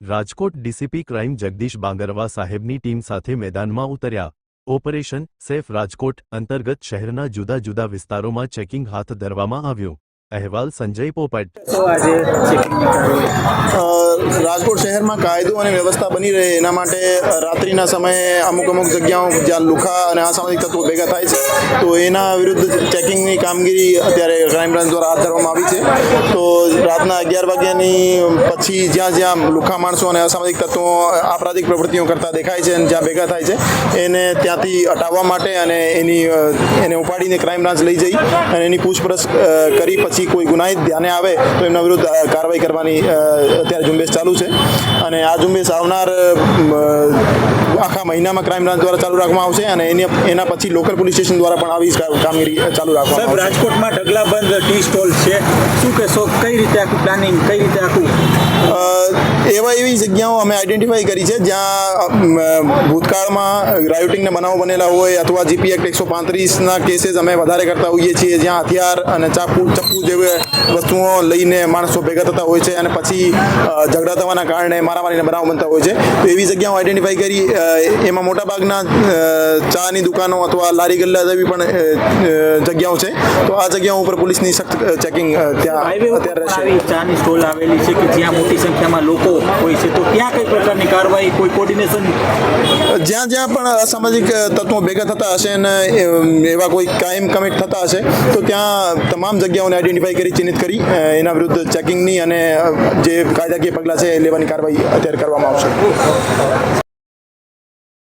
Rajkot DCP crime Jagdish Bangarwa સાહેબની team સાથે મેદાનમાં ઉતર્યા. ઓપરેશન સેફ રાજકોટ અંતર્ગત શહેરના જુદા જુદા વિસ્તારોમાં ચેકિંગ હાથ ધરવામાં આવ્યું. અહેવાલ સંજય પોપટ. રાજકોટ શહેરમાં કાયદો અને વ્યવસ્થા બની રહે એના માટે રાત્રિના સમયે અમુક જગ્યાઓ જ્યાં લુખા અને અસામાજિક તત્વો ભેગા થાય છે તો એના વિરુદ્ધ ચેકિંગની કામગીરી અત્યારે ક્રાઇમ બ્રાન્ચ દ્વારા હાથ ધરવામાં આવી છે. તો રાતના 11 વાગ્યાની પછી જ્યાં લુખા માણસો અને અસામાજિક તત્વો આપરાધિક પ્રવૃત્તિઓ કરતા દેખાય છે અને જ્યાં ભેગા થાય છે એને ત્યાંથી હટાવવા માટે અને એને ઉપાડીને ક્રાઇમ બ્રાન્ચ લઈ જઈ અને એની પૂછપરછ કરી પછી કોઈ ગુનાહિત ધ્યાને આવે તો એમના વિરુદ્ધ કાર્યવાહી કરવાની અત્યારે ઝુંબેશ ચાલુ છે. અને આ ઝુંબેશ આવનાર આખા મહિનામાં ક્રાઇમ બ્રાન્ચ દ્વારા ચાલુ રાખવામાં આવશે અને એના પછી લોકલ પોલીસ સ્ટેશન દ્વારા પણ આવી કામગીરી ચાલુ રાખવામાં આવશે. રાજકોટમાં ઢગલાબંધ ટી સ્ટોલ છે, શું કહેશો? કઈ રીતે આખું પ્લાનિંગ, કઈ રીતે આખું? એવી જગ્યાઓ અમે આઈડેન્ટિફાઈ કરી છે જ્યાં ભૂતકાળમાં રાયોટિંગના બનાવો બનેલા હોય અથવા જીપી એક્ટ 135ના કેસીસ અમે વધારે કરતા હોઈએ છીએ, જ્યાં હથિયાર અને ચપ્પુ જેવી વસ્તુઓ લઈને માણસો ભેગા થતા હોય છે અને પછી ઝઘડા થવાના કારણે મારામારીના બનાવો બનતા હોય છે. તો એવી જગ્યાઓ આઈડેન્ટિફાઈ કરી. એમાં મોટાભાગના ચાની દુકાનો અથવા લારી ગલ્લા જેવી પણ જગ્યાઓ છે. તો આ જગ્યાઓ ઉપર પોલીસની સખ્ત ચેકિંગ ત્યાં અત્યારે રહેશે. ચાની સ્ટોલ આવેલી છે કે જ્યાં મોટી સંખ્યામાં લોકો હોય છે, તો ત્યાં કઈ પ્રકારની કાર્યવાહી, કોઈ કોર્ડિનેશન? જ્યાં પણ અસામાજિક તત્વો ભેગા થતા હશે અને એવા કોઈ ક્રાઇમ કમિટ થતા હશે તો ત્યાં તમામ જગ્યાઓને આઈડેન્ટિફાઈ કરી, ચિહ્નિત કરી એના વિરુદ્ધ ચેકિંગની અને જે કાયદાકીય પગલાં છે એ લેવાની કાર્યવાહી અત્યારે કરવામાં આવશે.